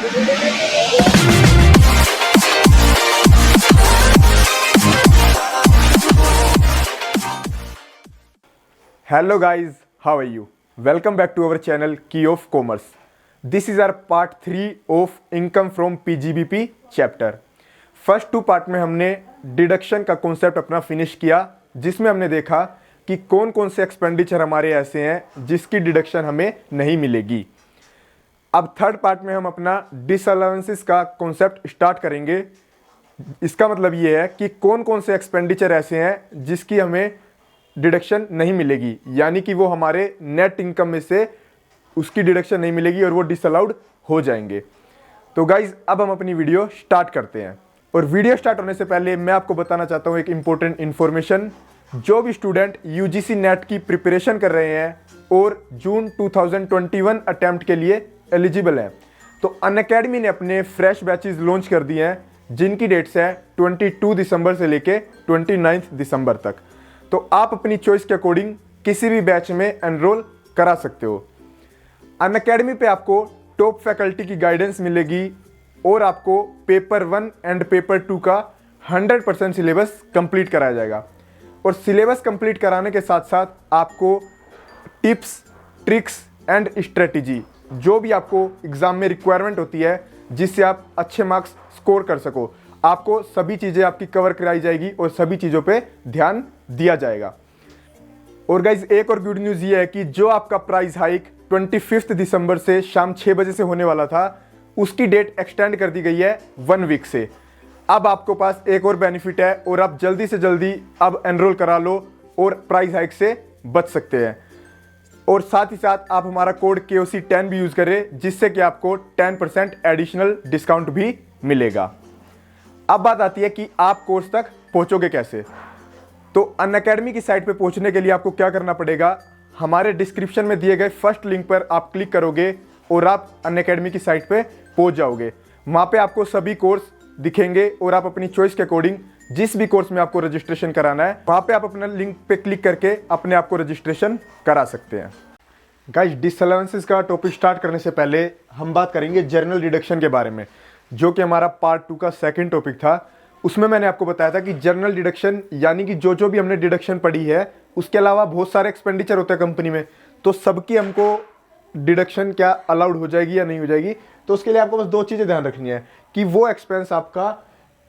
Hello guys, how are you? Welcome back to our channel Key of Commerce. This is our part 3 of income from PGBP chapter. First 2 part में हमने deduction का concept अपना finish किया, जिसमें हमने देखा कि कौन कौन से एक्सपेंडिचर हमारे ऐसे हैं जिसकी डिडक्शन हमें नहीं मिलेगी। अब थर्ड पार्ट में हम अपना डिसअलाउंसेस का कॉन्सेप्ट स्टार्ट करेंगे। इसका मतलब ये है कि कौन कौन से एक्सपेंडिचर ऐसे हैं जिसकी हमें डिडक्शन नहीं मिलेगी, यानी कि वो हमारे नेट इनकम में से उसकी डिडक्शन नहीं मिलेगी और वो डिसअलाउड हो जाएंगे। तो गाइज अब हम अपनी वीडियो स्टार्ट करते हैं। और वीडियो स्टार्ट होने से पहले मैं आपको बताना चाहता हूँ एक इम्पोर्टेंट इन्फॉर्मेशन। जो भी स्टूडेंट यूजीसी नेट की प्रिपरेशन कर रहे हैं और जून 2021 अटैम्प्ट के लिए एलिजिबल हैं, तो अनअकैडमी ने अपने फ्रेश बैचेस लॉन्च कर दिए हैं, जिनकी डेट्स हैं 22 दिसंबर से लेके 29 दिसंबर तक। तो आप अपनी चॉइस के अकॉर्डिंग किसी भी बैच में एनरोल करा सकते हो। अनअकैडमी पे आपको टॉप फैकल्टी की गाइडेंस मिलेगी और आपको पेपर 1 एंड पेपर 2 का 100% सिलेबस कंप्लीट कराया जाएगा। और सिलेबस कंप्लीट कराने के साथ साथ आपको टिप्स, ट्रिक्स एंड स्ट्रेटजी, जो भी आपको एग्ज़ाम में रिक्वायरमेंट होती है जिससे आप अच्छे मार्क्स स्कोर कर सको, आपको सभी चीज़ें आपकी कवर कराई जाएगी और सभी चीज़ों पे ध्यान दिया जाएगा। और गाइज एक और गुड न्यूज़ ये है कि जो आपका प्राइस हाइक 25 दिसंबर से शाम 6 बजे से होने वाला था, उसकी डेट एक्सटेंड कर दी गई है 1 वीक से। अब आपको पास एक और बेनिफिट है और आप जल्दी से जल्दी अब एनरोल करा लो और प्राइस हाइक से बच सकते हैं। और साथ ही साथ आप हमारा कोड KOC10 भी यूज़ करें, जिससे कि आपको 10% एडिशनल डिस्काउंट भी मिलेगा। अब बात आती है कि आप कोर्स तक पहुंचोगे कैसे। तो अनअकैडमी की साइट पे पहुंचने के लिए आपको क्या करना पड़ेगा, हमारे डिस्क्रिप्शन में दिए गए फर्स्ट लिंक पर आप क्लिक करोगे और आप अनअकैडमी की साइट पे पहुंच जाओगे। वहाँ पे आपको सभी कोर्स दिखेंगे और आप अपनी चॉइस के अकॉर्डिंग जिस भी कोर्स में आपको रजिस्ट्रेशन कराना है, वहाँ पे आप अपना लिंक पे क्लिक करके अपने आप को रजिस्ट्रेशन करा सकते हैं। गाइस डिसअलाउंसेस का टॉपिक स्टार्ट करने से पहले हम बात करेंगे जनरल डिडक्शन के बारे में, जो कि हमारा पार्ट 2 का सेकंड टॉपिक था। उसमें मैंने आपको बताया था कि जनरल डिडक्शन यानी कि जो भी हमने डिडक्शन पढ़ी है, उसके अलावा बहुत सारे एक्सपेंडिचर होते हैं कंपनी में, तो सबकी हमको डिडक्शन क्या अलाउड हो जाएगी या नहीं हो जाएगी। तो उसके लिए आपको बस 2 चीज़ें ध्यान रखनी है कि वो एक्सपेंस आपका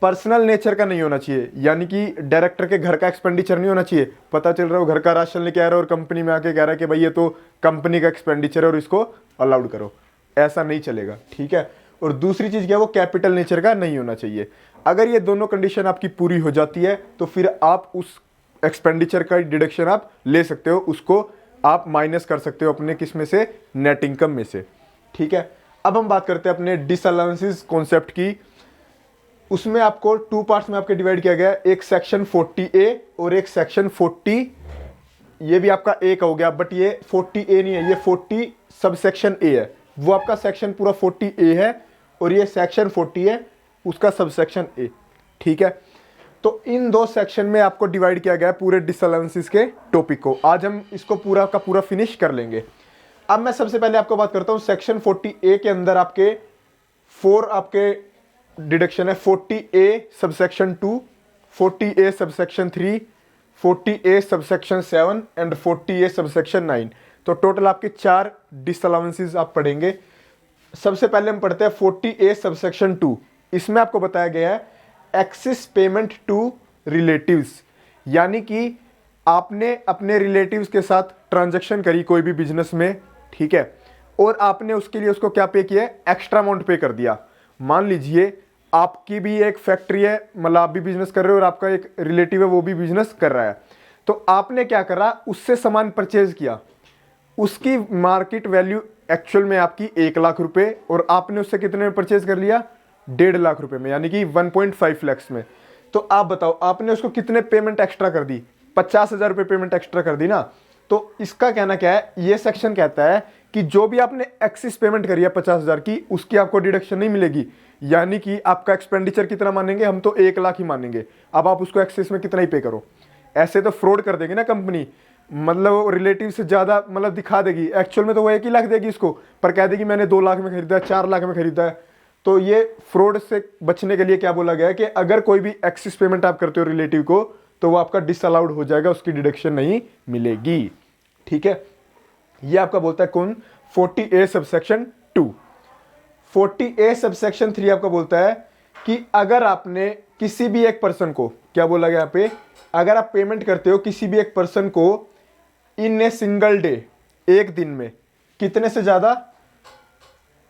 पर्सनल नेचर का नहीं होना चाहिए, यानी कि डायरेक्टर के घर का एक्सपेंडिचर नहीं होना चाहिए। पता चल रहा हो घर का राशन लेके आ रहा है और कंपनी में आके कह रहा है कि भाई ये तो कंपनी का एक्सपेंडिचर है और इसको अलाउड करो, ऐसा नहीं चलेगा, ठीक है। और दूसरी चीज़ क्या है, वो कैपिटल नेचर का नहीं होना चाहिए। अगर ये दोनों कंडीशन आपकी पूरी हो जाती है तो फिर आप उस एक्सपेंडिचर का डिडक्शन आप ले सकते हो, उसको आप माइनस कर सकते हो अपने किस में से, नेट इनकम में से, ठीक है। अब हम बात करते हैं अपने डिसअलाउंसेस कॉन्सेप्ट की। उसमें आपको 2 पार्ट्स में आपके डिवाइड किया गया है, एक सेक्शन 40A और एक सेक्शन 40, ये भी आपका A का हो गया, बट ये 40A नहीं है, ये 40 सब सेक्शन A है। वो आपका सेक्शन पूरा 40A है और ये सेक्शन 40 है, उसका सब सेक्शन A, ठीक है। तो इन 2 सेक्शन में आपको डिवाइड किया गया है पूरे डिसअलाउंसेस के टॉपिक को। आज हम इसको पूरा का पूरा फिनिश कर लेंगे। अब मैं सबसे पहले आपको बात करता हूँ सेक्शन 40A के अंदर आपके 4 आपके डिडक्शन है। 40A subsection 2, 40A subsection 3, 40A subsection 7 and 40A subsection 9। तो टोटल आपके 4 डिसअलाउंसेस आप पढ़ेंगे। सबसे पहले हम पढ़ते हैं 40A सबसेक्शन 2। इसमें आपको बताया गया है एक्सिस पेमेंट टू रिलेटिव्स, यानी कि आपने अपने रिलेटिव्स के साथ ट्रांजैक्शन करी कोई भी बिजनेस में, ठीक है, और आपने उसके लिए उसको क्या पे किया, एक्स्ट्रा अमाउंट पे कर दिया। मान लीजिए आपकी भी एक फैक्ट्री है, मतलब आप भी बिजनेस कर रहे हो और आपका एक रिलेटिव है वो भी बिजनेस कर रहा है, तो आपने क्या करा, उससे सामान परचेज किया, उसकी मार्केट वैल्यू एक्चुअल में आपकी 1 लाख रुपए और आपने उससे कितने में परचेज कर लिया, 1.5 लाख रुपए में, यानी कि 1.5 लाख में। तो आप बताओ आपने उसको कितने पेमेंट एक्स्ट्रा कर दी, 50,000 रुपये पेमेंट एक्स्ट्रा कर दी ना। तो इसका कहना क्या है, ये सेक्शन कहता है कि जो भी आपने एक्सिस पेमेंट करी है 50,000 की, उसकी आपको डिडक्शन नहीं मिलेगी। यानी कि आपका एक्सपेंडिचर कितना मानेंगे, हम तो 1 लाख ही मानेंगे, अब आप उसको एक्सिस में कितना ही पे करो। ऐसे तो फ्रॉड कर देगी ना कंपनी, मतलब रिलेटिव से ज़्यादा मतलब दिखा देगी, एक्चुअल में तो वो 1 ही लाख देगी इसको, पर कह देगी मैंने 2 लाख में खरीदा है, 4 लाख में खरीदा है। तो ये फ्रॉड से बचने के लिए क्या बोला गया है कि अगर कोई भी एक्सिस पेमेंट आप करते हो रिलेटिव को तो वो आपका डिसअलाउड हो जाएगा, उसकी डिडक्शन नहीं मिलेगी। ठीक है, ये आपका बोलता है कौन, 40A सबसेक्शन 2। 40A सबसेक्शन 3 आपका बोलता है कि अगर आपने किसी भी एक पर्सन को, क्या बोला गया यहाँ पे, अगर आप पेमेंट करते हो किसी भी एक पर्सन को इन ए सिंगल डे, एक दिन में, कितने से ज्यादा,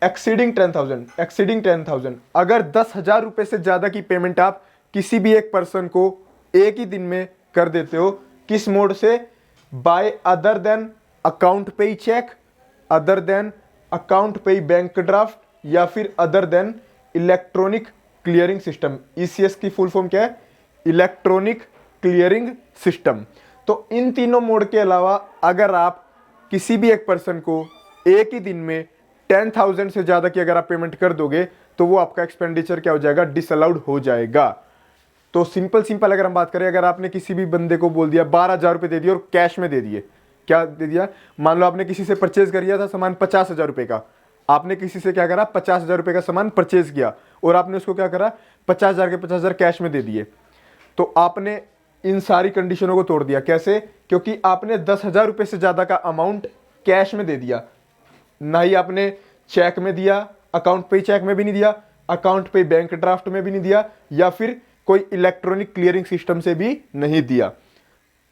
एक्सीडिंग 10,000, अगर 10,000 रुपए से ज्यादा की पेमेंट आप किसी भी एक पर्सन को एक ही दिन में कर देते हो, किस मोड से, बाय अदर देन अकाउंट पे चेक, अदर देन अकाउंट पे बैंक ड्राफ्ट, या फिर other than electronic clearing system. ECS की फुल फॉर्म क्या है, इलेक्ट्रॉनिक क्लियरिंग सिस्टम। तो इन तीनों मोड के अलावा अगर आप किसी भी एक पर्सन को एक ही दिन में 10,000 से ज्यादा की अगर आप पेमेंट कर दोगे तो वो आपका एक्सपेंडिचर क्या हो जाएगा, डिसअलाउड हो जाएगा। तो सिंपल अगर हम बात करें, अगर आपने किसी भी बंदे को बोल दिया 12,000 रुपए दे दिए और कैश में दे दिए, क्या दे दिया, मान लो आपने किसी से परचेज कर लिया था सामान 50,000 रुपए का, आपने किसी से क्या करा, 50,000 रुपए का सामान परचेज किया और आपने उसको क्या करा, 50,000 के 50,000 कैश में दे दिए। तो आपने इन सारी कंडीशनों को तोड़ दिया। कैसे, क्योंकि आपने 10,000 रुपए से ज्यादा का अमाउंट कैश में दे दिया, ना ही आपने चेक में दिया, अकाउंट पे चेक में भी नहीं दिया, अकाउंट पे बैंक ड्राफ्ट में भी नहीं दिया, या फिर कोई इलेक्ट्रॉनिक क्लियरिंग सिस्टम से भी नहीं दिया,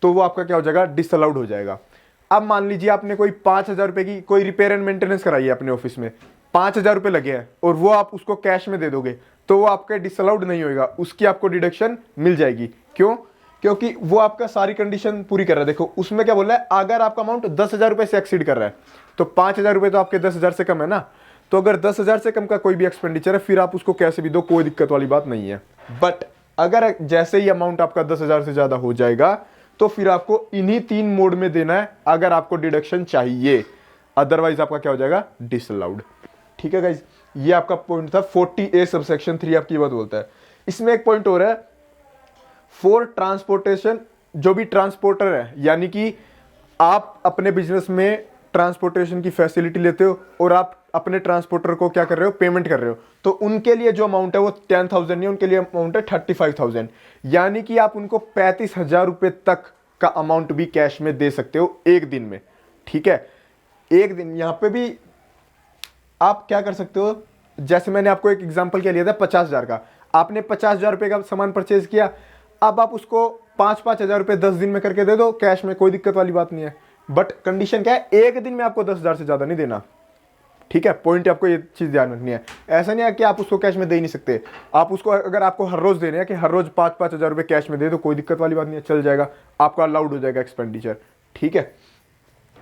तो वो आपका क्या हो जाएगा, डिसअलाउड हो जाएगा। अब मान लीजिए आपने कोई 5,000 रुपए की कोई रिपेयर एंड मेंटेनेंस कराई है अपने ऑफिस में, 5,000 रुपए लगे हैं और वो आप उसको कैश में दे दोगे तो वो आपका डिसअलाउड नहीं होगा, उसकी आपको डिडक्शन मिल जाएगी। क्यों, क्योंकि वो आपका सारी कंडीशन पूरी कर रहा है। देखो उसमें क्या बोल रहा है, अगर आपका अमाउंट 10,000 रुपए से एक्सीड कर रहा है तो 5,000 रुपए तो आपके 10,000 से कम है ना, तो अगर 10,000 से कम का कोई भी एक्सपेंडिचर है फिर आप उसको कैसे भी दो, कोई दिक्कत वाली बात नहीं है। बट अगर जैसे ही अमाउंट आपका 10,000 से ज्यादा हो जाएगा तो फिर आपको इन्हीं 3 मोड में देना है अगर आपको डिडक्शन चाहिए, अदरवाइज आपका क्या हो जाएगा, डिसअलाउड। ठीक है गाइज, ये आपका पॉइंट था 40A सबसेक्शन 3 आपकी बात बोलता है। इसमें एक पॉइंट और है, फॉर ट्रांसपोर्टेशन, जो भी ट्रांसपोर्टर है, यानी कि आप अपने बिजनेस में ट्रांसपोर्टेशन की फैसिलिटी लेते हो और आप अपने ट्रांसपोर्टर को क्या कर रहे हो, पेमेंट कर रहे हो, तो उनके लिए जो अमाउंट है वो 10,000 नहीं, उनके लिए अमाउंट है 35,000, यानी कि आप उनको 35,000 रुपए तक का अमाउंट भी कैश में दे सकते हो एक दिन में। ठीक है, एक दिन, यहां पे भी आप क्या कर सकते हो, जैसे मैंने आपको एक एग्जांपल क्या लिया था 50,000 का, आपने 50,000 रुपए का सामान परचेज किया, अब आप उसको 5,000 रुपए 10 दिन में करके दे दो कैश में, कोई दिक्कत वाली बात नहीं है। बट कंडीशन क्या है, एक दिन में आपको 10,000 से ज्यादा नहीं देना। ठीक है, पॉइंट आपको ये चीज ध्यान रखनी है। ऐसा नहीं है कि आप उसको कैश में दे ही नहीं सकते, आप उसको अगर आपको हर रोज देने हैं कि हर रोज 5,000 रुपए कैश में दे दो, कोई दिक्कत वाली बात नहीं है, चल जाएगा, आपका अलाउड हो जाएगा एक्सपेंडिचर। ठीक है,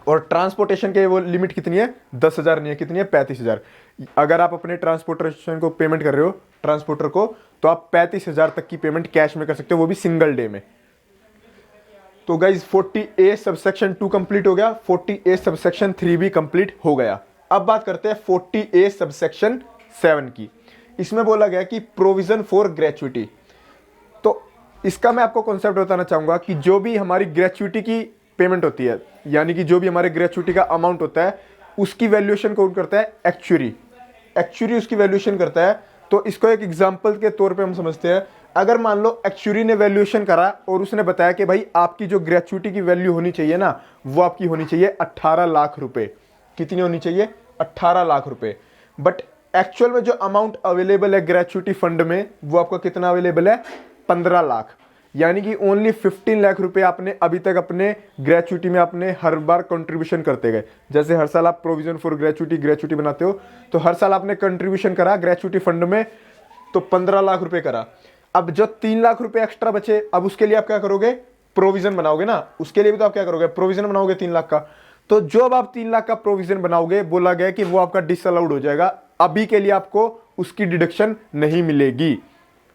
और ट्रांसपोर्टेशन के वो लिमिट कितनी है, 10,000 नहीं है, कितनी है, 35,000। अगर आप अपने ट्रांसपोर्टेशन को पेमेंट कर रहे हो ट्रांसपोर्टर को, तो आप 35,000 तक की पेमेंट कैश में कर सकते हो, वो भी सिंगल डे में। तो गाइज 40A सबसेक्शन 2 कंप्लीट हो गया, 40A सबसेक्शन 3 भी कंप्लीट हो गया। अब बात करते हैं 40A सबसेक्शन 7 की। इसमें बोला गया कि प्रोविजन फॉर ग्रेचुइटी। तो इसका मैं आपको कॉन्सेप्ट बताना चाहूंगा कि जो भी हमारी ग्रेचुइटी की पेमेंट होती है, यानी कि जो भी हमारे ग्रेचुइटी का अमाउंट होता है, उसकी वैल्यूएशन कौन करता है, एक्चुअरी उसकी वैल्यूएशन करता है। तो इसको एक एग्जांपल के तौर पे हम समझते हैं, अगर मान लो एक्चुअरी ने वैल्यूएशन करा और उसने बताया कि भाई आपकी जो ग्रेचुइटी की वैल्यू होनी चाहिए ना, वो आपकी होनी चाहिए 18 लाख रुपए। कितनी होनी चाहिए, 18 लाख रुपए। बट एक्चुअल में जो अमाउंट अवेलेबल है ग्रेचुइटी फंड में, वो आपका कितना अवेलेबल है, 15 लाख। यानी कि ओनली 15 लाख रुपए आपने अभी तक अपने ग्रेचुइटी में आपने हर बार कंट्रीब्यूशन करते गए। जैसे हर साल आप प्रोविजन फॉर ग्रेचुइटी बनाते हो, तो हर साल आपने कंट्रीब्यूशन करा ग्रेचुइटी फंड में, तो 15 लाख रुपए करा। अब जो 3 लाख रुपए एक्स्ट्रा बचे, अब उसके लिए आप क्या करोगे, प्रोविजन बनाओगे ना, उसके लिए भी तो आप क्या करोगे, प्रोविजन बनाओगे 3 लाख का। तो जो अब आप 3 लाख का प्रोविजन बनाओगे, बोला गया कि वो आपका डिसअलाउड हो जाएगा, अभी के लिए आपको उसकी डिडक्शन नहीं मिलेगी।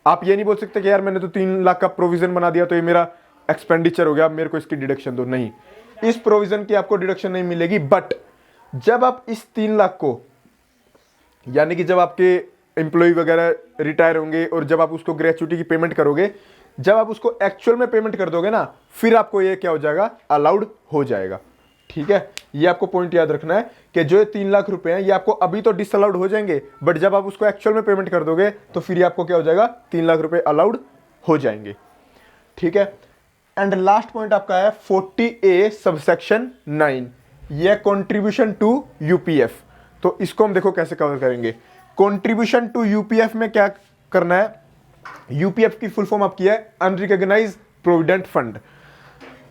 आप ये नहीं बोल सकते कि यार मैंने तो 3 लाख का प्रोविजन बना दिया तो ये मेरा एक्सपेंडिचर हो गया, मेरे को इसकी डिडक्शन दो। नहीं, इस प्रोविजन की आपको डिडक्शन नहीं मिलेगी। बट जब आप इस 3 लाख को, यानी कि जब आपके एम्प्लॉय वगैरह रिटायर होंगे और जब आप उसको ग्रेचुइटी की पेमेंट करोगे, जब आप उसको एक्चुअल में पेमेंट कर दोगे ना, फिर आपको ये क्या हो जाएगा, अलाउड हो जाएगा। ठीक है, ये आपको पॉइंट याद रखना है कि जो ये 3 लाख रुपए हैं ये आपको अभी तो डिसअलाउड हो जाएंगे, बट जब आप उसको एक्चुअल में पेमेंट कर दोगे तो फिर ये आपको क्या हो जाएगा, 3 लाख रुपए अलाउड हो जाएंगे। ठीक है। एंड लास्ट पॉइंट आपका है 40A सबसेक्शन 9, ये कंट्रीब्यूशन टू यूपीएफ। तो इसको हम देखो कैसे कवर करेंगे। कंट्रीब्यूशन टू यूपीएफ में क्या करना है, यूपीएफ की फुल फॉर्म आपकी है अनरिकॉग्नाइज्ड प्रोविडेंट फंड।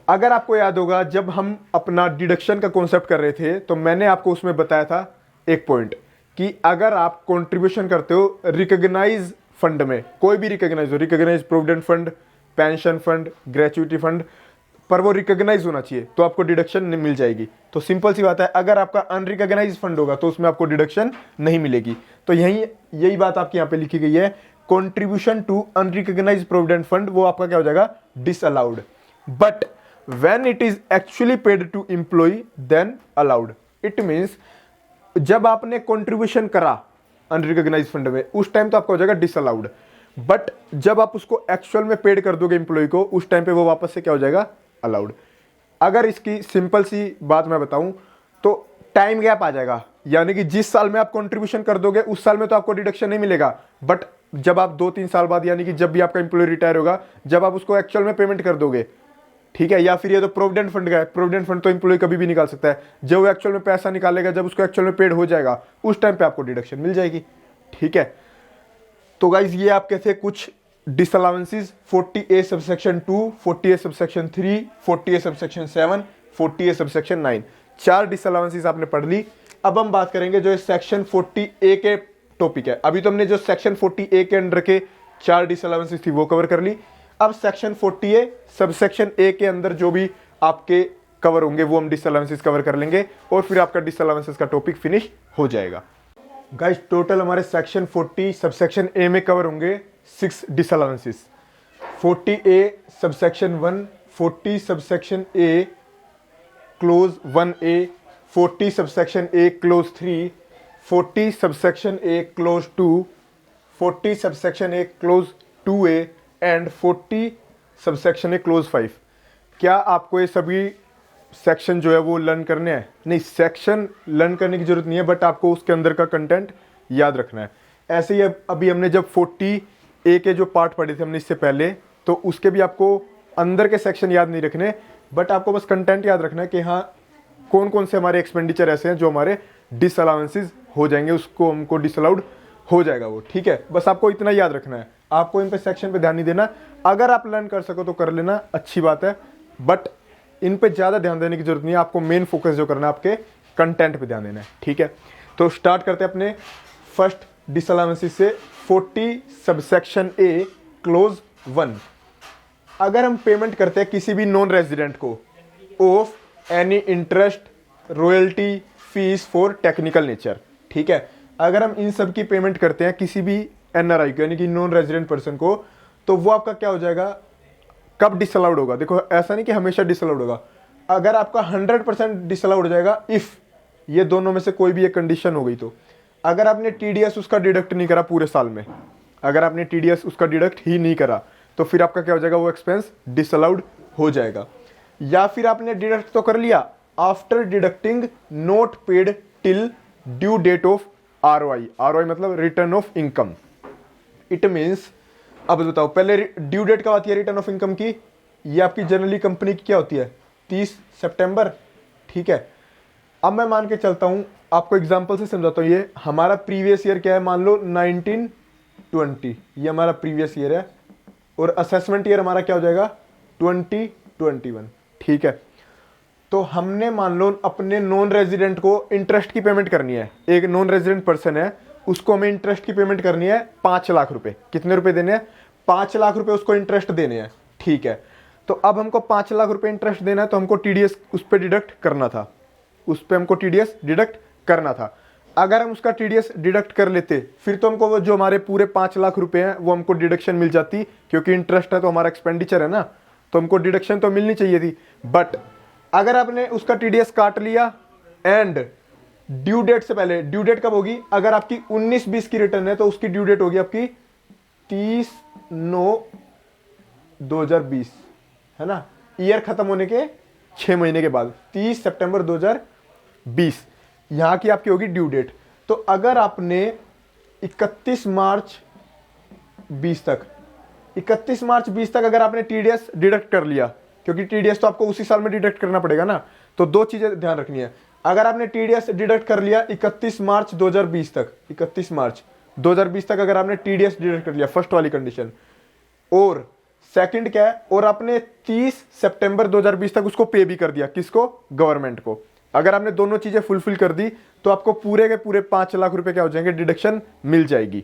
अगर आपको याद होगा जब हम अपना डिडक्शन का कॉन्सेप्ट कर रहे थे तो मैंने आपको उसमें बताया था एक पॉइंट कि अगर आप कंट्रीब्यूशन करते हो रिकॉग्नाइज फंड में, कोई भी रिकॉग्नाइज हो, recognise provident fund, pension fund, gratuity fund, पर वो रिकॉग्नाइज होना चाहिए तो आपको डिडक्शन मिल जाएगी। तो सिंपल सी बात है, अगर आपका अनरिकॉग्नाइज फंड होगा तो उसमें आपको डिडक्शन नहीं मिलेगी। तो यही बात आपकी यहाँ पे लिखी गई है, contribution to unrecognised provident fund वो आपका क्या हो जाएगा, disallowed. But when it is actually paid to employ then allowed. It means जब आपने कंट्रीब्यूशन करा अनरिकॉग्नाइज्ड फंड में उस टाइम तो आपका हो जाएगा डिसअलाउड, बट जब आप उसको एक्चुअल में पेड कर दोगे एम्प्लॉय को उस टाइम पे वो वापस से क्या हो जाएगा, अलाउड। अगर इसकी सिंपल सी बात मैं बताऊं तो टाइम गैप आ जाएगा, यानी कि जिस साल में आप कंट्रीब्यूशन कर दोगे उस साल में तो आपको डिडक्शन नहीं मिलेगा, बट जब आप 2-3 साल बाद, यानी कि जब भी आपका एम्प्लॉय रिटायर होगा, जब आप उसको एक्चुअल में पेमेंट कर दोगे, ठीक है, या फिर ये तो प्रोविडेंट फंड का है, प्रोविडेंट फंड तो एम्प्लॉय कभी भी निकाल सकता है, जब वो एक्चुअल में पैसा निकालेगा, जब उसको एक्चुअल में पेड हो जाएगा उस टाइम पे आपको डिडक्शन मिल जाएगी। ठीक है। तो गाइज ये आपके थे कुछ डिसअलाउंसेस 40A subsection 2, 40A subsection 3, 40A subsection 7, 40A subsection 9, 4 डिसअलाउंसेस आपने पढ़ ली। अब हम बात करेंगे जो सेक्शन 40A के टॉपिक है। अभी तो हमने जो सेक्शन 40A के अंडर के 4 डिसअलाउंसेस थी वो कवर कर ली। अब सेक्शन 40A सबसेक्शन A के अंदर जो भी आपके कवर होंगे वो हम डिसअलाउंसेस कवर कर लेंगे और फिर आपका डिसअलाउंसेस का टॉपिक फिनिश हो जाएगा। गाइस टोटल हमारे सेक्शन 40 सबसेक्शन A में कवर होंगे 6 डिसअलाउंसेस। 40A subsection 1, 40 subsection A close 1A, 40 subsection A close 3, 40 subsection A close 2, 40 subsection A close 2A and 40 subsection A close 5। क्या आपको ये सभी सेक्शन जो है वो लर्न करने हैं? नहीं, सेक्शन लर्न करने की जरूरत नहीं है, बट आपको उसके अंदर का कंटेंट याद रखना है। ऐसे ही अभी हमने जब 40A के जो पार्ट पढ़े थे हमने इससे पहले, तो उसके भी आपको अंदर के सेक्शन याद नहीं रखने, बट आपको बस कंटेंट याद रखना है कि हाँ कौन कौन से हमारे एक्सपेंडिचर ऐसे हैं जो हमारे डिसअलाउंसेस हो जाएंगे, उसको हमको डिसअलाउड हो जाएगा वो। ठीक है, बस आपको इतना याद रखना है, आपको इन पे सेक्शन पे ध्यान नहीं देना। अगर आप लर्न कर सको तो कर लेना, अच्छी बात है, बट इन पे ज़्यादा ध्यान देने की जरूरत नहीं है। आपको मेन फोकस जो करना है आपके कंटेंट पे ध्यान देना है। ठीक है, तो स्टार्ट करते हैं अपने फर्स्ट डिसअलाउंसेस से। 40 सबसेक्शन A क्लोज 1। अगर हम पेमेंट करते हैं किसी भी नॉन रेजिडेंट को of any interest, royalty, fees for technical nature, ठीक है, अगर हम इन सब की पेमेंट करते हैं किसी भी NRI को यानी कि नॉन रेजिडेंट पर्सन को, तो वो आपका क्या हो जाएगा, कब डिसअलाउड होगा? देखो ऐसा नहीं कि हमेशा डिसअलाउड होगा, अगर आपका 100% डिसअलाउड हो जाएगा इफ ये दोनों में से कोई भी एक कंडीशन हो गई। तो अगर आपने TDS उसका डिडक्ट नहीं करा पूरे साल में, अगर आपने TDS उसका डिडक्ट ही नहीं करा तो फिर आपका क्या हो जाएगा, वो एक्सपेंस डिसअलाउड हो जाएगा। या फिर आपने डिडक्ट तो कर लिया, after deducting not paid till due date of ROI मतलब return of income. It means, अब बताओ पहले ड्यू डेट कब आती है रिटर्न ऑफ इनकम की? ये आपकी जनरली कंपनी की क्या होती है, 30 सितंबर। ठीक है, अब मैं मान के चलता हूं, आपको एग्जांपल से समझाता हूं। ये हमारा प्रीवियस ईयर क्या है, मान लो 1920, ये हमारा प्रीवियस ईयर है, और असेसमेंट ईयर हमारा क्या हो जाएगा 2021। ठीक है, तो हमने मान लो अपने नॉन रेजिडेंट को इंटरेस्ट की पेमेंट करनी है। एक नॉन रेजिडेंट पर्सन है, उसको हमें इंटरेस्ट की पेमेंट करनी है 5 लाख रुपए। कितने रुपए देने हैं? 5 लाख रुपए उसको इंटरेस्ट देने हैं। ठीक है, तो अब हमको 5 लाख रुपए इंटरेस्ट देना है, तो हमको TDS उस पर डिडक्ट करना था, उस पर हमको TDS डिडक्ट करना था। अगर हम उसका TDS डिडक्ट कर लेते फिर तो हमको वो जो हमारे पूरे 5 लाख रुपए हैं वो हमको डिडक्शन मिल जाती, क्योंकि इंटरेस्ट है तो हमारा एक्सपेंडिचर है ना, तो हमको डिडक्शन तो मिलनी चाहिए थी। बट अगर आपने उसका TDS काट लिया एंड ड्यू डेट से पहले, ड्यू डेट कब होगी, अगर आपकी 19-20 की रिटर्न है तो उसकी ड्यू डेट होगी आपकी 30/9/2020, है ना, ईयर खत्म होने के 6 महीने के बाद 30 सितंबर 2020। 20, यहाँ की आपकी होगी ड्यू डेट। तो अगर आपने 31 मार्च 20 तक 31 मार्च 20 तक अगर आपने टीडीएस डिडक्ट कर लिया, क्योंकि टीडीएस तो आपको उसी साल में डिडक्ट करना पड़ेगा ना, तो दो चीजें ध्यान रखनी है। अगर आपने टीडीएस डिडक्ट कर लिया 31 मार्च 2020 तक, 31 मार्च 2020 तक अगर आपने टीडीएस डिडक्ट कर लिया, फर्स्ट वाली कंडीशन, और सेकंड क्या है, और आपने 30 सितंबर 2020 तक उसको पे भी कर दिया, किसको, गवर्नमेंट को। अगर आपने दोनों चीजें फुलफिल कर दी तो आपको पूरे के पूरे 5 लाख रुपए क्या हो जाएंगे, डिडक्शन मिल जाएगी,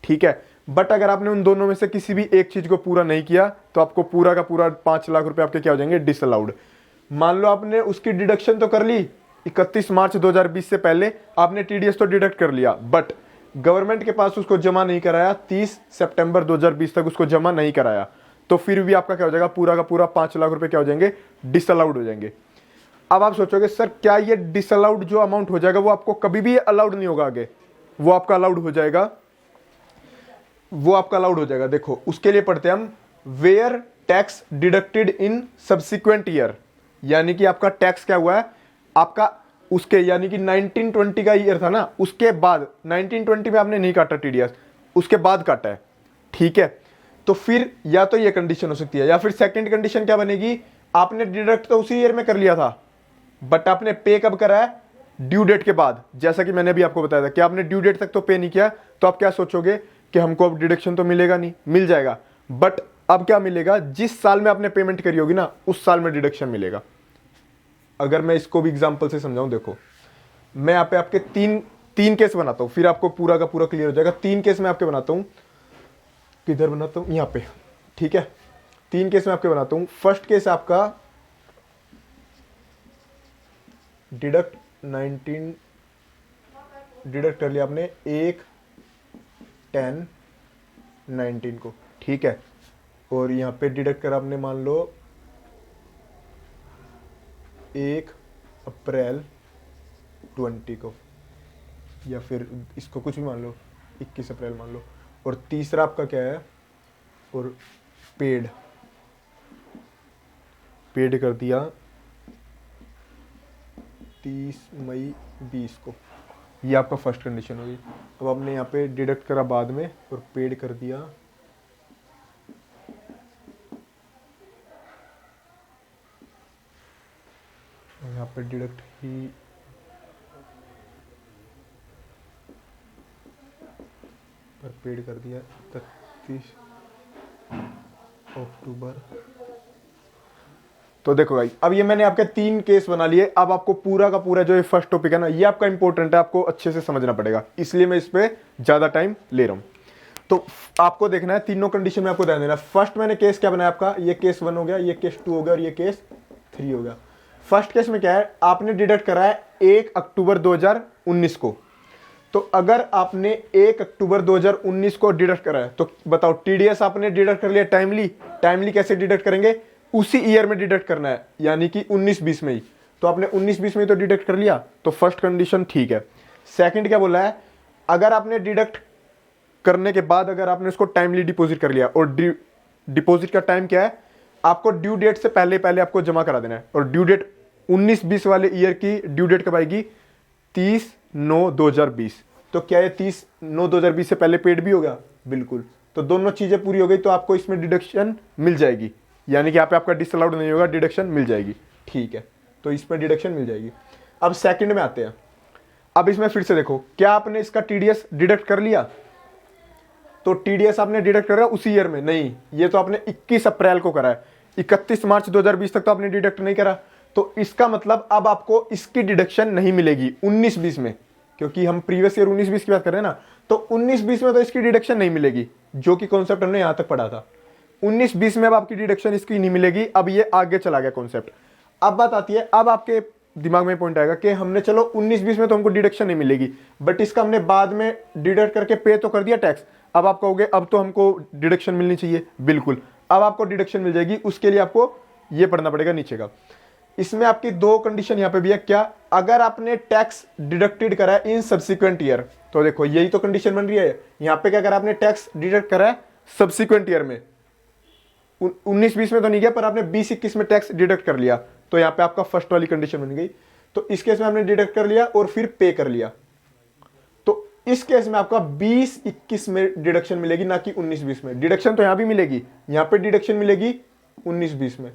ठीक है। बट अगर आपने उन दोनों में से किसी भी एक चीज को पूरा नहीं किया तो आपको पूरा का पूरा 5 लाख रुपए आपके क्या हो जाएंगे, डिसअलाउड। मान लो आपने उसकी डिडक्शन तो कर ली 31 मार्च 2020 से पहले, आपने टीडीएस तो डिडक्ट कर लिया, बट गवर्नमेंट के पास उसको जमा नहीं कराया, 30 सितंबर 2020 तक उसको जमा नहीं कराया, तो फिर भी आपका क्या हो जाएगा, पूरा का पूरा 5 लाख रुपए क्या हो जाएंगे, डिसअलाउड हो जाएंगे। अब आप सोचोगे सर क्या ये डिसअलाउड जो अमाउंट हो जाएगा वो आपको कभी भी अलाउड नहीं होगा आगे, वो आपका अलाउड हो जाएगा, वो आपका अलाउड हो जाएगा। देखो उसके लिए पढ़ते हैं हम, where tax deducted in subsequent year, यानी कि आपका टैक्स क्या हुआ है आपका उसके, यानी कि 1920 का ईयर था ना, उसके बाद 1920 में आपने नहीं काटा टीडीएस, उसके बाद काटा है, ठीक है। तो फिर या तो ये कंडीशन हो सकती है, या फिर सेकंड कंडीशन क्या बनेगी, आपने डिडक्ट तो उसी ईयर में कर लिया था, बट आपने पे कब करा है, ड्यू डेट के बाद। जैसा कि मैंने अभी आपको बताया था कि आपने ड्यू डेट तक तो पे नहीं किया, तो आप क्या सोचोगे कि हमको अब डिडक्शन तो मिलेगा नहीं, मिल जाएगा, बट अब क्या मिलेगा, जिस साल में आपने पेमेंट करी होगी ना उस साल में डिडक्शन मिलेगा। अगर मैं इसको भी एग्जांपल से समझाऊं, देखो मैं यहाँ पे आपके तीन केस बनाता हूं, फिर आपको पूरा का पूरा क्लियर हो जाएगा। 3 केस मैं आपके बनाता हूं, किधर बनाता हूं, यहाँ पे, ठीक है। 3 केस मैं आपके बनाता हूं। फर्स्ट केस आपका डिडक्ट 19 डिडक्ट कर लिया आपने 1/10/19 को, ठीक है, और यहाँ पे डिडक्ट कर आपने मान लो 1 अप्रैल 20 को, या फिर इसको कुछ भी मान लो 21 अप्रैल मान लो, और तीसरा आपका क्या है, और पेड कर दिया 30 मई 20 को, ये आपका फर्स्ट कंडीशन होगी। अब आपने यहाँ पे डिडक्ट करा बाद में और पेड कर दिया यहाँ पे डिडक्ट ही पर पेड कर दिया 31 अक्टूबर। तो देखो भाई, अब ये मैंने आपके 3 केस बना लिए। अब आपको पूरा का पूरा जो ये फर्स्ट टॉपिक है ना, ये आपका इंपॉर्टेंट है, आपको अच्छे से समझना पड़ेगा, इसलिए मैं इस पे ज्यादा टाइम ले रहा हूं। तो आपको देखना है तीनों कंडीशन में आपको ध्यान देना है। फर्स्ट मैंने केस क्या बनाया आपका, ये केस 1 हो गया, ये केस 2 हो गया और ये केस 3 हो गया। फर्स्ट केस में क्या है, आपने डिडक्ट करा है 1 अक्टूबर 2019 को। तो अगर आपने 1 अक्टूबर 2019 को डिडक्ट करा है तो बताओ टीडीएस आपने डिडक्ट कर लिया टाइमली कैसे डिडक्ट करेंगे, उसी ईयर में डिडक्ट करना है, यानी कि 19-20 में ही। तो आपने 19-20 में ही तो डिडक्ट कर लिया, तो फर्स्ट कंडीशन ठीक है। सेकंड क्या बोला है, अगर आपने डिडक्ट करने के बाद अगर आपने उसको टाइमली डिपॉजिट कर लिया, और डिपॉजिट का टाइम क्या है, आपको ड्यू डेट से पहले पहले आपको जमा करा देना है, और ड्यू डेट 19-20 वाले ईयर की ड्यू डेट कब आएगी, 30/9/2020। तो क्या ये 30/9/2020 से पहले पेड भी होगा, बिल्कुल। तो दोनों चीजें पूरी हो गई, तो आपको इसमें डिडक्शन मिल जाएगी, यानी कि यहाँ पे आपका डिसअलाउड नहीं होगा, डिडक्शन मिल जाएगी, ठीक है। तो इसमें डिडक्शन मिल जाएगी। अब सेकंड में आते हैं। अब इसमें फिर से देखो, क्या आपने इसका टीडीएस डिडक्ट कर लिया, तो टीडीएस आपने डिडक्ट कर रहा है उसी ईयर में, नहीं, ये तो आपने 21 अप्रैल को करा है, 31 मार्च 2020 तक तो आपने डिडक्ट नहीं करा। तो इसका मतलब अब आपको इसकी डिडक्शन नहीं मिलेगी 19-20 में, क्योंकि हम प्रीवियस ईयर 19-20 की बात कर रहे हैं ना, तो 19-20 में तो इसकी डिडक्शन नहीं मिलेगी, जो कि कॉन्सेप्ट हमने यहां तक पढ़ा था। 19-20 में अब आपकी डिडक्शन इसकी नहीं मिलेगी, अब ये आगे चला गया कॉन्सेप्ट। अब बात आती है, अब आपके दिमाग में पॉइंट आएगा कि हमने चलो 19-20 में तो हमको डिडक्शन नहीं मिलेगी, बट इसका हमने बाद में डिडक्ट करके पे तो कर दिया टैक्स। अब आप कहोगे अब तो हमको डिडक्शन मिलनी चाहिए, बिल्कुल, अब आपको डिडक्शन मिल जाएगी। उसके लिए आपको ये पढ़ना पड़ेगा नीचे का। इसमें आपकी 2 कंडीशन यहाँ पे भी है, क्या, अगर आपने टैक्स डिडक्टेड करा है इन सब्सिक्वेंट ईयर, तो देखो यही तो कंडीशन बन रही है यहाँ पे, क्या करा आपने टैक्स डिडक्ट करा है सब्सिक्वेंट ईयर में, 19-20 में तो नहीं गया, पर आपने 20-21 में टैक्स डिडक्ट कर लिया, तो यहाँ पे आपका फर्स्ट वाली कंडीशन बन गई। तो इस केस में आपने डिडक्ट कर लिया और फिर पे कर लिया, तो इस केस में आपका 20-21 में डिडक्शन मिलेगी, ना कि 19-20 में। डिडक्शन तो यहां भी मिलेगी, यहां पे डिडक्शन मिलेगी 19-20 में,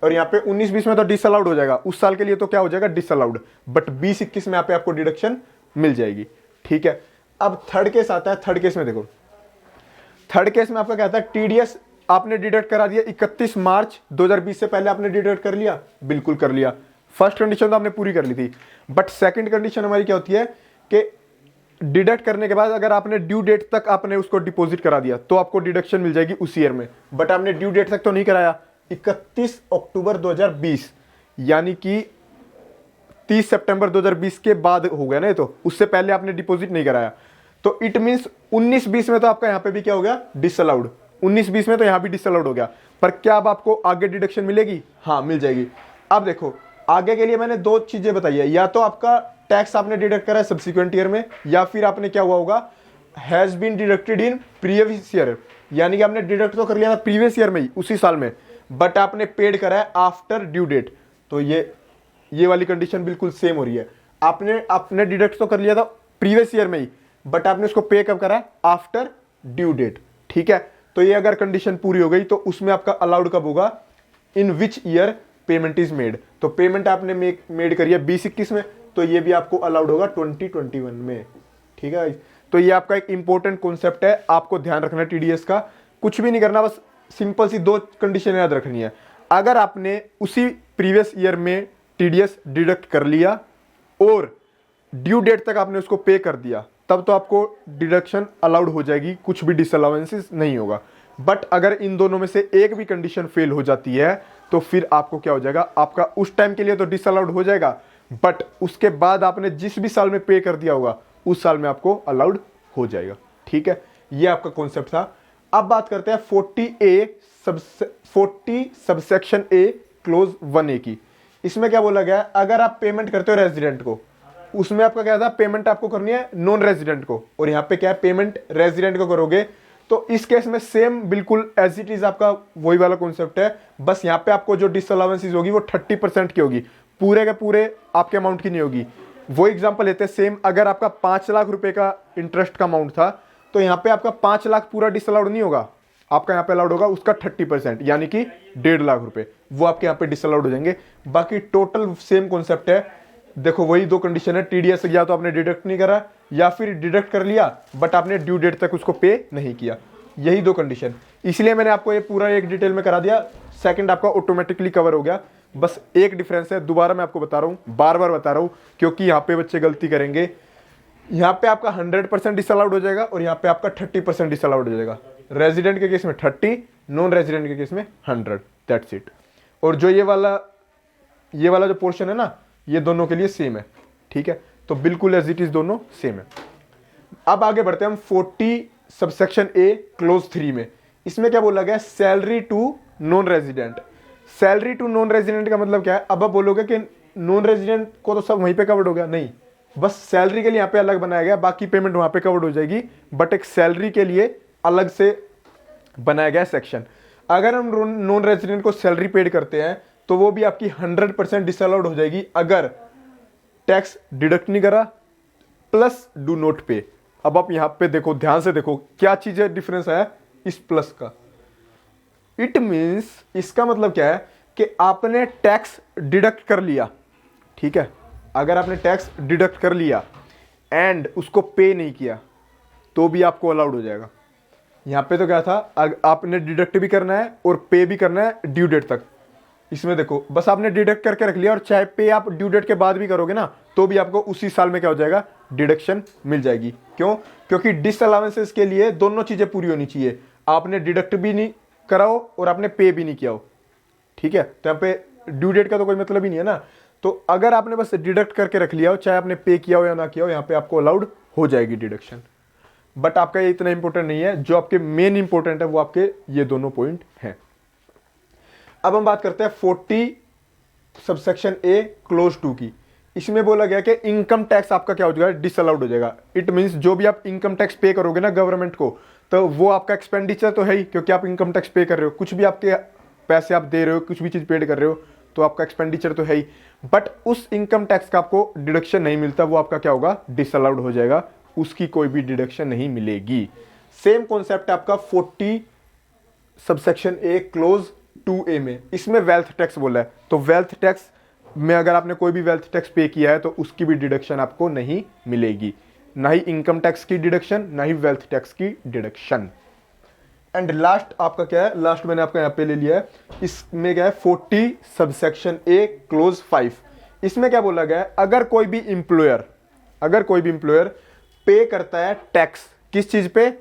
और यहाँ पे 19-20 में तो डिसअलाउड हो जाएगा, उस साल के लिए तो क्या हो जाएगा, डिसअलाउड। बट 20-21 में यहाँ पे आपको डिडक्शन मिल जाएगी। ठीक है, अब थर्ड केस आता है। थर्ड केस में देखो, थर्ड केस में आपका क्या आता है, टीडीएस आपने डिडक्ट करा दिया 31 मार्च 2020 से पहले आपने डिडक्ट कर लिया, बिल्कुल कर लिया। फर्स्ट कंडीशन तो आपने पूरी कर ली थी। बट सेकंड कंडीशन हमारी क्या होती है कि डिडक्ट करने के बाद अगर आपने ड्यू डेट तक आपने उसको डिपॉजिट करा दिया तो आपको डिडक्शन मिल जाएगी उस ईयर में। बट आपने ड्यू डेट तक तो नहीं कराया, 31 अक्टूबर 2020 यानी कि 30 सितंबर 2020 के बाद हो गया ना, तो उससे पहले आपने डिपॉजिट नहीं कराया, तो इट मींस 19-20 में तो आपका यहां पे भी क्या हो गया, डिसअलाउड। 19-20 में तो यहां भी डिसअलाउड हो गया। पर क्या अब आपको आगे डिडक्शन मिलेगी, हाँ मिल जाएगी। अब देखो आगे के लिए मैंने दो चीजें बताई है, या तो आपका टैक्स आपने डिडक्ट करा है सब्सिक्वेंट ईयर में, या फिर आपने क्या हुआ होगा, has been deducted in previous year, यानी कि आपने डिडक्ट तो कर लिया था प्रीवियस ईयर में ही, उसी साल में, बट आपने पेड करा है आफ्टर ड्यू डेट। तो ये वाली कंडीशन बिल्कुल सेम हो रही है। आपने डिडक्ट तो कर लिया था प्रीवियस ईयर में ही, बट आपने उसको पे कब करा है, आफ्टर ड्यू डेट। ठीक है, तो ये अगर कंडीशन पूरी हो गई तो उसमें आपका अलाउड कब होगा, in which year payment is made. तो पेमेंट आपने मेड करी है 20-21 में, तो ये भी आपको अलाउड होगा 2021 में। ठीक है, तो ये आपका एक इंपॉर्टेंट कॉन्सेप्ट है, आपको ध्यान रखना है टीडीएस का। कुछ भी नहीं करना, बस सिंपल सी दो कंडीशन याद रखनी है। अगर आपने उसी प्रीवियस ईयर में टीडीएस डिडक्ट कर लिया और ड्यू डेट तक आपने उसको पे कर दिया, तब तो आपको डिडक्शन अलाउड हो जाएगी, कुछ भी डिसअलाउंसेस नहीं होगा। बट अगर इन दोनों में से एक भी कंडीशन फेल हो जाती है तो फिर आपको क्या हो जाएगा, आपका उस टाइम के लिए तो डिसअलाउड हो जाएगा, बट उसके बाद आपने जिस भी साल में पे कर दिया होगा उस साल में आपको अलाउड हो जाएगा। ठीक है, ये आपका कॉन्सेप्ट था। अब बात करते हैं 40 सबसेक्शन ए क्लोज 1A की। इसमें क्या बोला गया है, अगर आप पेमेंट करते हो रेजिडेंट को, उसमें आपका क्या था, पेमेंट आपको करनी है नॉन रेजिडेंट को, और यहाँ पे क्या है, पेमेंट रेजिडेंट को करोगे। तो इस केस में सेम बिल्कुल एज इट इज आपका वही वाला कॉन्सेप्ट है, बस यहाँ पे आपको जो डिसअलाउंसेस होगी वो 30% की होगी, पूरे के पूरे आपके अमाउंट की नहीं होगी। वो एग्जांपल लेते हैं सेम, अगर आपका 5 लाख रुपए का इंटरेस्ट का अमाउंट था तो यहाँ पे आपका 5 लाख पूरा डिसअलाउड नहीं होगा, आपका यहाँ पे अलाउड होगा उसका 30%, यानी कि 1.5 लाख रुपए, वो आपके यहाँ पे डिसअलाउड हो जाएंगे। बाकी टोटल सेम कॉन्सेप्ट है। देखो वही दो कंडीशन है, टीडीएस या तो आपने डिडक्ट नहीं करा या फिर डिडक्ट कर लिया बट आपने ड्यू डेट तक उसको पे नहीं किया, यही दो कंडीशन। इसलिए मैंने आपको ये पूरा एक डिटेल में करा दिया, सेकंड आपका ऑटोमेटिकली कवर हो गया। बस एक डिफरेंस है, दोबारा मैं आपको बता रहा हूँ, बार बार बता रहा हूँ, क्योंकि यहाँ पे बच्चे गलती करेंगे। यहाँ पे आपका 100% डिसअलाउड हो जाएगा और यहाँ पे आपका 30% डिसअलाउड हो जाएगा। रेजिडेंट के केस में 30, नॉन रेजिडेंट के केस में 100, दैट्स इट। और जो ये वाला जो पोर्शन है ना, ये दोनों के लिए सेम है। ठीक है, तो बिल्कुल एज इट इज दोनों सेम है। अब आगे बढ़ते हैं हम 40 सबसेक्शन ए क्लोज 3 में। इसमें क्या बोला गया, salary to non resident. Salary to non resident का मतलब क्या है, अब आप बोलोगे कि नॉन रेजिडेंट को तो सब वहीं पे कवर्ड हो गया, नहीं, बस सैलरी के लिए यहाँ पे अलग बनाया गया, बाकी पेमेंट वहां पे कवर्ड हो जाएगी, बट एक सैलरी के लिए अलग से बनाया गया सेक्शन। अगर हम नॉन रेजिडेंट को सैलरी पेड करते हैं तो वो भी आपकी 100% डिसअलाउड हो जाएगी अगर टैक्स डिडक्ट नहीं करा प्लस डू नॉट पे। अब आप यहां पे देखो, ध्यान से देखो क्या चीज है, डिफरेंस है इस प्लस का। इट मींस, इसका मतलब क्या है कि आपने टैक्स डिडक्ट कर लिया, ठीक है, अगर आपने टैक्स डिडक्ट कर लिया एंड उसको पे नहीं किया तो भी आपको अलाउड हो जाएगा। यहां पे तो क्या था, आपने डिडक्ट भी करना है और पे भी करना है ड्यू डेट तक। इसमें देखो बस आपने डिडक्ट करके रख लिया, और चाहे पे आप ड्यू डेट के बाद भी करोगे ना तो भी आपको उसी साल में क्या हो जाएगा, डिडक्शन मिल जाएगी। क्यों? क्योंकि डिसअलाउंसेस के लिए दोनों चीजें पूरी होनी चाहिए, आपने डिडक्ट भी नहीं कराओ और आपने पे भी नहीं किया हो। ठीक है, तो यहाँ पे ड्यू डेट का तो कोई मतलब ही नहीं है ना। तो अगर आपने बस डिडक्ट करके रख लिया हो, चाहे आपने पे किया हो या ना किया हो, यहाँ पे आपको अलाउड हो जाएगी डिडक्शन। बट आपका ये इतना इंपॉर्टेंट नहीं है, जो आपके मेन इंपॉर्टेंट है वो आपके ये दोनों पॉइंट हैं। अब हम बात करते हैं 40 सबसेक्शन ए क्लोज 2 की। इसमें बोला गया कि इनकम टैक्स आपका क्या हो जाएगा, डिसअलाउड हो जाएगा। इट मींस जो भी आप इनकम टैक्स पे करोगे ना गवर्नमेंट को, तो वो आपका एक्सपेंडिचर तो है ही, क्योंकि आप इनकम टैक्स पे कर रहे हो, कुछ भी आपके पैसे आप दे रहे हो, कुछ भी चीज पेड कर रहे हो, तो आपका एक्सपेंडिचर तो है ही, बट उस इनकम टैक्स का आपको डिडक्शन नहीं मिलता, वो आपका क्या होगा, डिसअलाउड हो जाएगा, उसकी कोई भी डिडक्शन नहीं मिलेगी। सेम कॉन्सेप्ट है आपका 40 सबसेक्शन ए क्लोज 2A में, इसमें वेल्थ टैक्स बोला है, तो वेल्थ टैक्स में अगर आपने कोई भी वेल्थ टैक्स पे किया है तो उसकी भी डिडक्शन आपको नहीं मिलेगी, ना ही इनकम टैक्स की डिडक्शन, ना ही वेल्थ टैक्स की डिडक्शन। एंड लास्ट आपका क्या है, लास्ट मैंने आपका यहाँ पे ले लिया है, इसमें क्या है 40 सबसेक्शन ए क्लोज 5, इसमें क्या बोला गया है, अगर कोई भी इंप्लॉयर पे करता है टैक्स, किस चीज पे,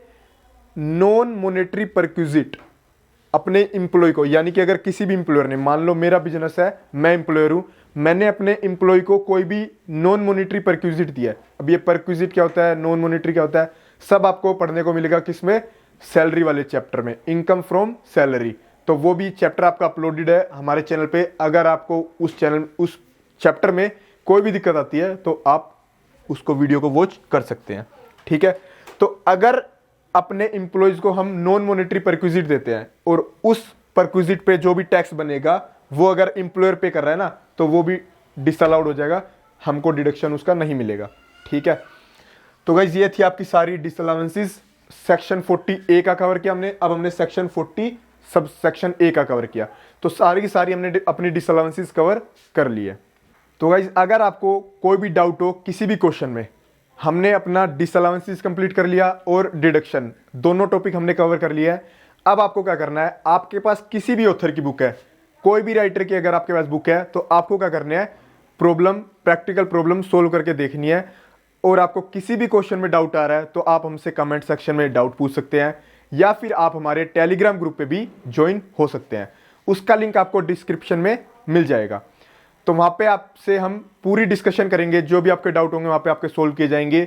नॉन मॉनेटरी परक्विजिट अपने इंप्लॉय को, यानी कि अगर किसी भी इंप्लॉयर ने, मान लो मेरा बिजनेस है, मैं इंप्लॉयर हूं, मैंने अपने इंप्लॉय को कोई भी नॉन मॉनेटरी परक्विजिट दिया है। अब ये परक्विजिट क्या होता है, नॉन मॉनेटरी क्या होता है, सब आपको पढ़ने को मिलेगा किसमें, सैलरी वाले चैप्टर में, इनकम फ्रॉम सैलरी, तो वो भी चैप्टर आपका अपलोडेड है हमारे चैनल पे। अगर आपको उस चैप्टर में कोई भी दिक्कत आती है तो आप उसको वीडियो को वॉच कर सकते हैं, ठीक है। तो अगर अपने इंप्लॉइज को हम नॉन मॉनेटरी परक्विजिट देते हैं और उस परक्विजिट पे जो भी टैक्स बनेगा वो अगर इंप्लॉयर पे कर रहा है ना, तो वो भी डिसअलाउड हो जाएगा, हमको डिडक्शन उसका नहीं मिलेगा, ठीक है। तो गाइस ये थी आपकी सारी डिसअलाउंसेस, सेक्शन 40A का कवर किया हमने, अब हमने सेक्शन 40 सब सेक्शन A का कवर किया, तो सारी की सारी हमने अपनी डिसअलाउंसेस कवर कर ली है। तो गाइस अगर आपको कोई भी डाउट हो किसी भी क्वेश्चन में, हमने अपना डिसअलाउंसेस कंप्लीट कर लिया और डिडक्शन, दोनों टॉपिक हमने कवर कर लिया है। अब आपको क्या करना है, आपके पास किसी भी ऑथर की बुक है, कोई भी राइटर की अगर आपके पास बुक है, तो आपको क्या करना है, प्रैक्टिकल प्रॉब्लम सोल्व करके देखनी है। और आपको किसी भी क्वेश्चन में डाउट आ रहा है तो आप हमसे कमेंट सेक्शन में डाउट पूछ सकते हैं, या फिर आप हमारे टेलीग्राम ग्रुप पे भी ज्वाइन हो सकते हैं, उसका लिंक आपको डिस्क्रिप्शन में मिल जाएगा। तो वहां पे आपसे हम पूरी डिस्कशन करेंगे, जो भी आपके डाउट होंगे वहां पे आपके सोल्व किए जाएंगे,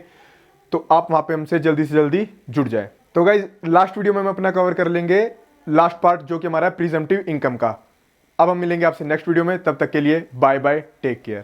तो आप वहां पे हमसे जल्दी से जल्दी जुड़ जाए। तो गाइज लास्ट वीडियो में हम अपना कवर कर लेंगे लास्ट पार्ट, जो कि हमारा प्रीजम्पटिव इनकम का। अब हम मिलेंगे आपसे नेक्स्ट वीडियो में, तब तक के लिए बाय बाय, टेक केयर।